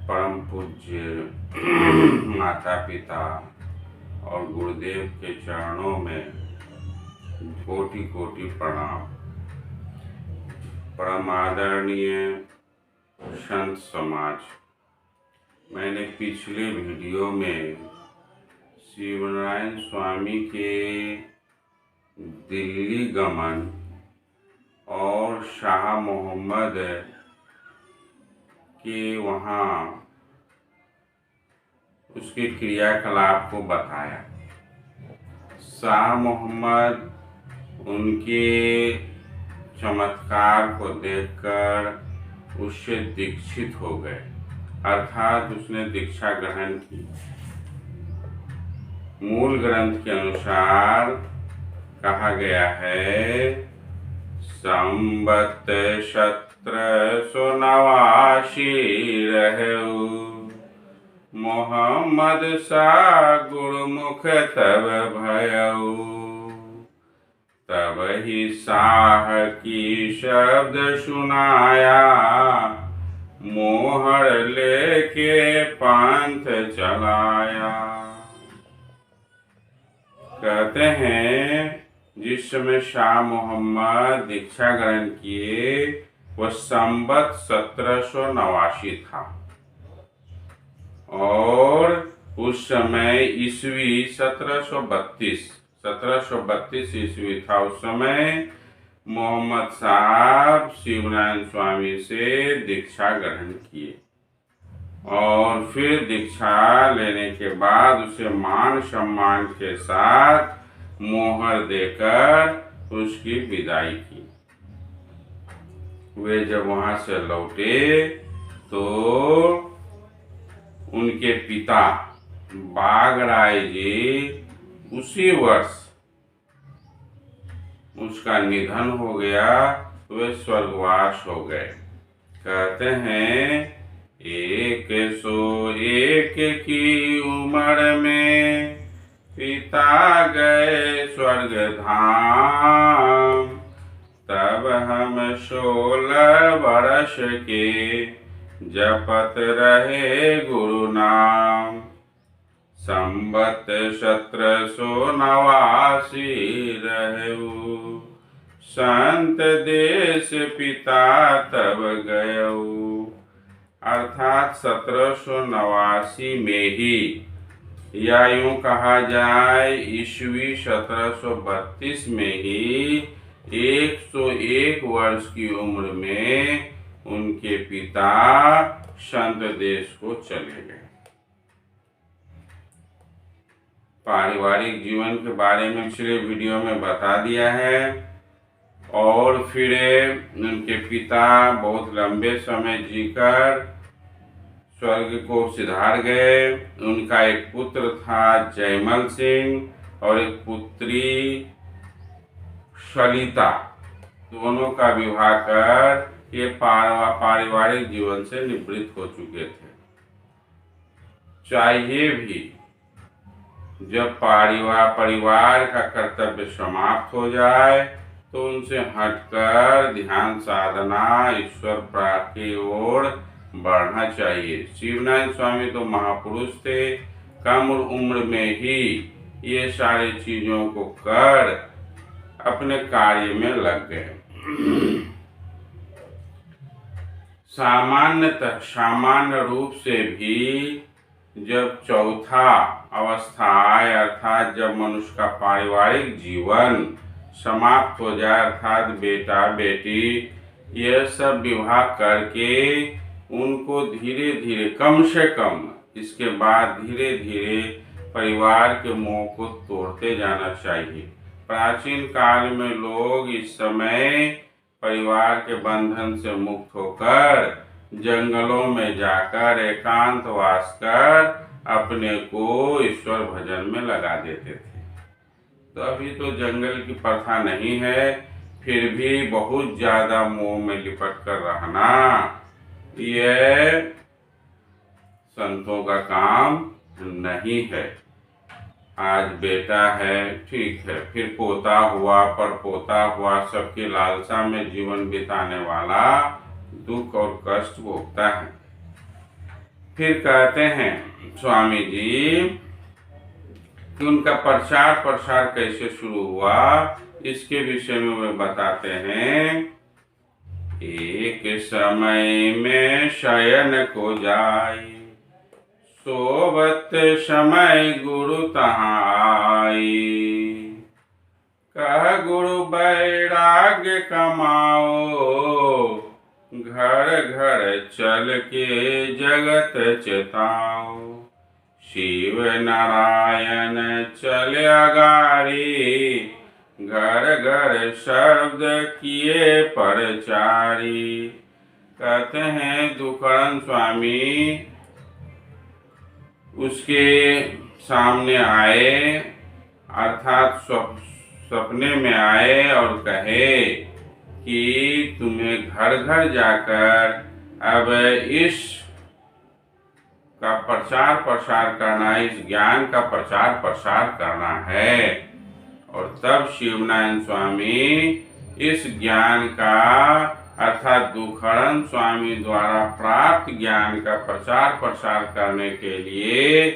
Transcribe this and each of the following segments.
परम पूज्य माता पिता और गुरुदेव के चरणों में कोटि कोटि प्रणाम। परम आदरणीय संत समाज, मैंने पिछले वीडियो में शिवनारायण स्वामी के दिल्ली गमन और शाह मोहम्मद के वहाँ उसके क्रियाकलाप को बताया। शाह मोहम्मद उनके चमत्कार को देखकर उससे दीक्षित हो गए, अर्थात उसने दीक्षा ग्रहण की। मूल ग्रंथ के अनुसार कहा गया है, संबत 1789 रहु, मोहम्मद शाह गुरुमुख तब भयऊ। तब ही शाह की शब्द सुनाया, मोहर लेके पंथ चलाया। कहते हैं जिस समय शाह मोहम्मद दीक्षा ग्रहण किए वह संबत 1789 था और उस समय ईस्वी 1732 ईस्वी था। उस समय मोहम्मद साहब शिवनारायण स्वामी से दीक्षा ग्रहण किए और फिर दीक्षा लेने के बाद उसे मान सम्मान के साथ मोहर देकर उसकी विदाई की। वे जब वहां से लौटे तो उनके पिता बागराय जी उसी वर्ष उसका निधन हो गया, वे स्वर्गवास हो गए। कहते हैं 101 की उम्र में पिता गए स्वर्ग धाम, तब हम 16 वर्ष के जपत रहे गुरु नाम। संबत 1789 रहु, संत देश पिता तब गयऊ। अर्थात 1789 में ही, या यूं कहा जाए ईस्वी 1732 में ही 101 वर्ष की उम्र में उनके पिता संत देश को चले गए। पारिवारिक जीवन के बारे में पिछले वीडियो में बता दिया है। और फिर उनके पिता बहुत लंबे समय जीकर स्वर्ग को सिधार गए। उनका एक पुत्र था जयमल सिंह और एक पुत्री सलिता। दोनों का विवाह कर ये पारिवारिक जीवन से निवृत्त हो चुके थे। चाहिए भी जब परिवार का कर्तव्य समाप्त हो जाए तो उनसे हटकर ध्यान साधना ईश्वर प्राप्ति की ओर बढ़ना चाहिए। शिवनारायण स्वामी तो महापुरुष थे, कम उम्र में ही ये सारी चीजों को कर अपने कार्य में लग गए। सामान्य रूप से भी जब चौथा अवस्था आए, अर्थात जब मनुष्य का पारिवारिक जीवन समाप्त हो जाए, अर्थात बेटा बेटी यह सब विवाह करके उनको धीरे धीरे, कम से कम इसके बाद धीरे धीरे परिवार के मोह को तोड़ते जाना चाहिए। प्राचीन काल में लोग इस समय परिवार के बंधन से मुक्त होकर जंगलों में जाकर एकांतवास कर अपने को ईश्वर भजन में लगा देते थे। तो अभी तो जंगल की प्रथा नहीं है, फिर भी बहुत ज्यादा मोह में लिपट कर रहना यह संतों का काम नहीं है। आज बेटा है ठीक है, फिर पोता हुआ, परपोता हुआ, सबकी लालसा में जीवन बिताने वाला दुख और कष्ट भोगता है। फिर कहते हैं स्वामी जी कि उनका प्रचार प्रसार कैसे शुरू हुआ, इसके विषय में वे बताते हैं। एक समय में शयन को जाई, सोबत समय गुरु तहाँ आई। कह गुरु वैराग्य कमाओ, घर घर चल के जगत चेताओ। शिव नारायण चले अगाड़ी, घर घर शब्द किए परचारी। कहते हैं दुखहरण स्वामी उसके सामने आए, अर्थात सपने में आए और कहे कि तुम्हें घर घर जाकर अब इस का प्रचार प्रसार करना, इस ज्ञान का प्रचार प्रसार करना है। और तब शिवनारायण स्वामी इस ज्ञान का अर्थात दुखहरण स्वामी द्वारा प्राप्त ज्ञान का प्रचार प्रसार करने के लिए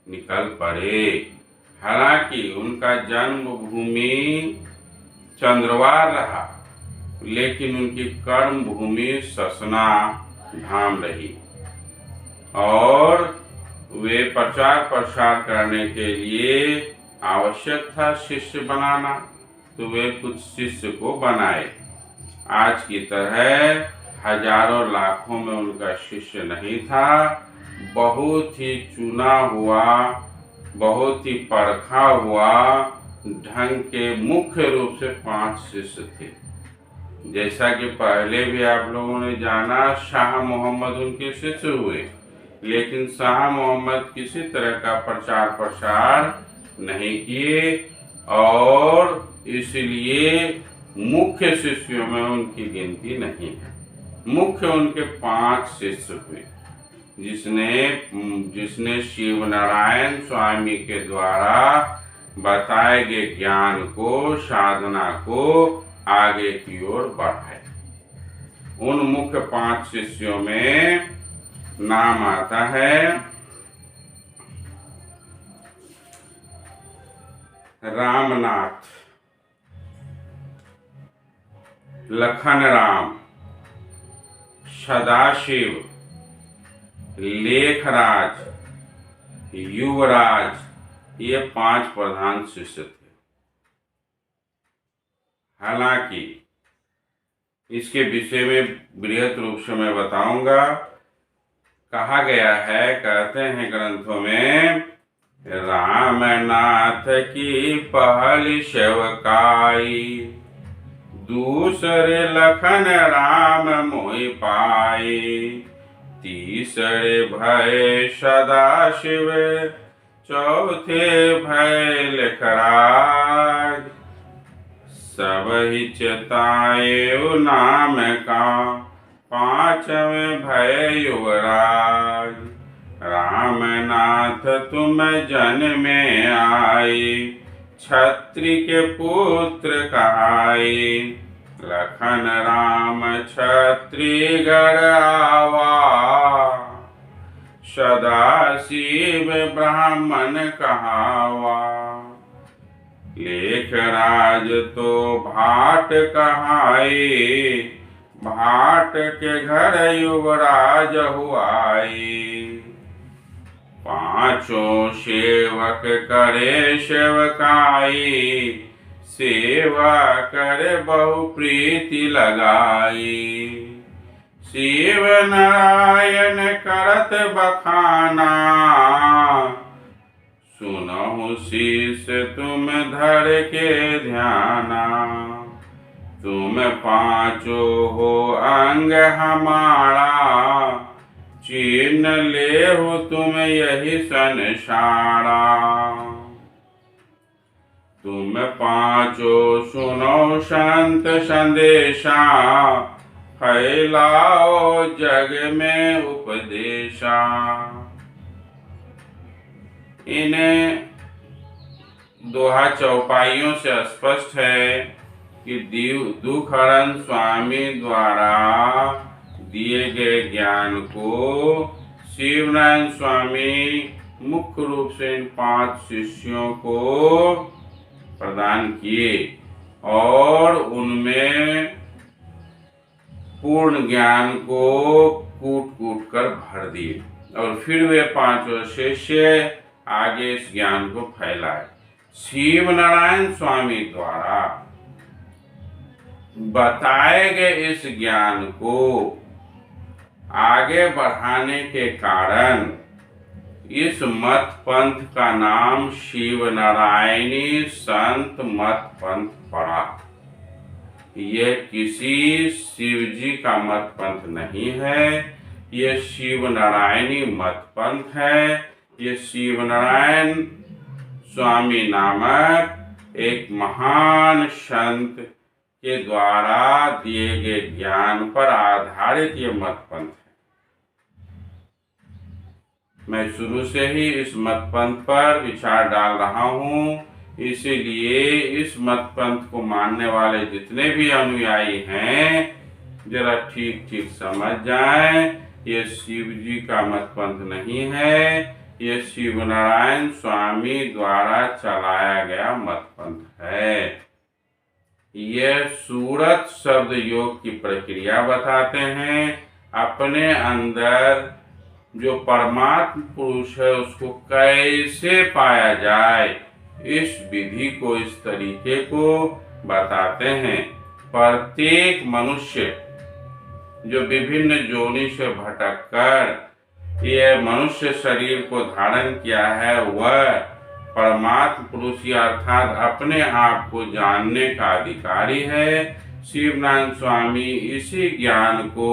निकल पड़े। हालांकि उनका जन्मभूमि चंद्रवार रहा, लेकिन उनकी कर्म भूमि ससना धाम रही और वे प्रचार प्रसार करने के लिए आवश्यक था शिष्य बनाना, तो वे कुछ शिष्य को बनाए। आज की तरह हजारों लाखों में उनका शिष्य नहीं था, बहुत ही चुना हुआ, बहुत ही परखा हुआ ढंग के मुख्य रूप से 5 शिष्य थे। जैसा कि पहले भी आप लोगों ने जाना, शाह मोहम्मद उनके शिष्य हुए, लेकिन शाह मोहम्मद किसी तरह का प्रचार प्रसार नहीं किए और इसलिए मुख्य शिष्यों में उनकी गिनती नहीं है। मुख्य उनके 5 शिष्य हुए, जिसने शिव नारायण स्वामी के द्वारा बताए गए ज्ञान को, साधना को आगे की ओर बढ़ाए। उन मुख्य 5 शिष्यों में नाम आता है रामनाथ, लखन राम, सदाशिव, लेखराज, युवराज, ये 5 प्रधान शिष्य थे। हालांकि इसके विषय में बृहत रूप से मैं बताऊंगा। कहा गया है, कहते हैं ग्रंथों में, रामनाथ की पहली सेवकाई, दूसरे लखन राम मोहि पाई, तीसरे भय सदाशिव, चौथे भय लेखराज, सब ही चेताए नाम का, 5वें भय युवराज। रामनाथ तुम जन में आई, छत्री के पुत्र कहाई, लखन राम छत्रीगढ़ आवा, सदाशिव ब्राह्मण कहावा। लेखराज तो भाट कहाई, भाट के घर युवराज हुआई। 5 सेवक करे सेवकाई, सेवा करे बहु प्रीति लगाई। शिव नारायण करत बखाना, सुनहु शीस तुम धर के ध्याना। तुम 5 हो अंग हमारा, चिन्ह ले हो तुम यही संसारा। तुम 5 सुनो संत संदेशा, फैलाओ जग में उपदेशा। इन्हें दोहा चौपाइयों से स्पष्ट है कि दुखहरण स्वामी द्वारा दिए गए ज्ञान को शिवनारायण स्वामी मुख्य रूप से इन 5 शिष्यों को प्रदान किए और उनमें पूर्ण ज्ञान को कूट कूट कर भर दिए और फिर वे 5 शिष्य आगे इस ज्ञान को फैलाए। शिव नारायण स्वामी द्वारा बताए गए इस ज्ञान को आगे बढ़ाने के कारण इस मत पंथ का नाम शिव नारायणी संत मत पंथ पड़ा। यह किसी शिव जी का मत पंथ नहीं है, यह शिव नारायणी मत पंथ है। यह शिव नारायण स्वामी नामक एक महान संत के द्वारा दिए गए ज्ञान पर आधारित ये मत पंथ है। मैं शुरू से ही इस मत पंथ पर विचार डाल रहा हूँ, इसीलिए इस मत पंथ को मानने वाले जितने भी अनुयायी हैं जरा ठीक ठीक समझ जाएं, ये शिव जी का मत पंथ नहीं है, ये शिव नारायण स्वामी द्वारा चलाया गया मत पंथ है। यह सूरत शब्द योग की प्रक्रिया बताते हैं। अपने अंदर जो परमात्म पुरुष है उसको कैसे पाया जाए, इस विधि को, इस तरीके को बताते हैं। प्रत्येक मनुष्य जो विभिन्न जोनि से भटक कर यह मनुष्य शरीर को धारण किया है, वह परमात्म पुरुष अर्थात अपने आप को जानने का अधिकारी है। शिवनारायण स्वामी इसी ज्ञान को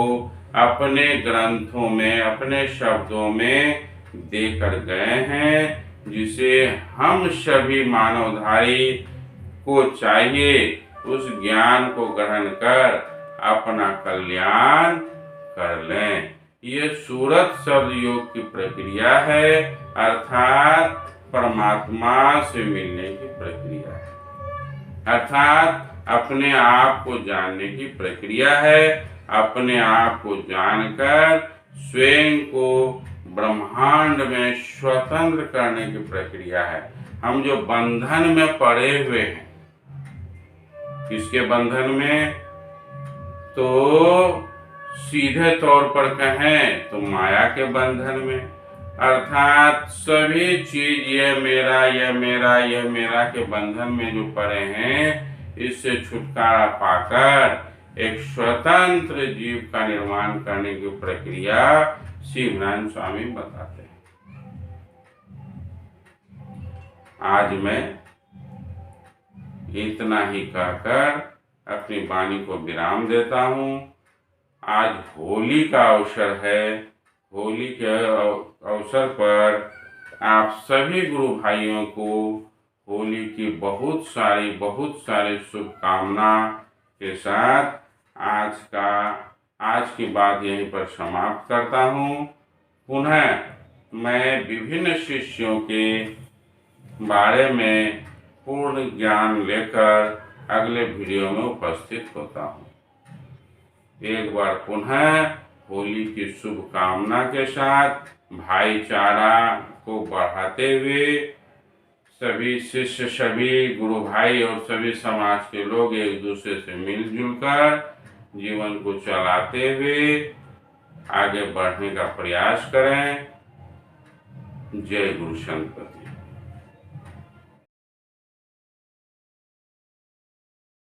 अपने ग्रंथों में, अपने शब्दों में देकर गए हैं, जिसे हम सभी मानवधारी को चाहिए उस ज्ञान को ग्रहण कर अपना कल्याण कर लें। ये सूरत शब्द योग की प्रक्रिया है, अर्थात परमात्मा से मिलने की प्रक्रिया है, अर्थात अपने आप को जानने की प्रक्रिया है। अपने आप को जानकर स्वयं को ब्रह्मांड में स्वतंत्र करने की प्रक्रिया है। हम जो बंधन में पड़े हुए हैं, किसके बंधन में? तो सीधे तौर पर कहें तो माया के बंधन में, अर्थात सभी चीज ये मेरा, ये मेरा, ये मेरा के बंधन में जो पड़े हैं, इससे छुटकारा पाकर एक स्वतंत्र जीव का निर्माण करने की प्रक्रिया शिवनारायण स्वामी बताते हैं। आज मैं इतना ही कहकर अपनी वाणी को विराम देता हूँ। आज होली का अवसर है। होली के अवसर पर आप सभी गुरु भाइयों को होली की बहुत सारी शुभकामना के साथ आज की बात यहीं पर समाप्त करता हूँ। पुनः मैं विभिन्न शिष्यों के बारे में पूर्ण ज्ञान लेकर अगले वीडियो में उपस्थित होता हूँ। एक बार पुनः होली की शुभकामना के साथ भाईचारा को बढ़ाते हुए सभी शिष्य, सभी गुरु भाई और सभी समाज के लोग एक दूसरे से मिलजुल कर जीवन को चलाते हुए आगे बढ़ने का प्रयास करें। जय गुरु संतपति।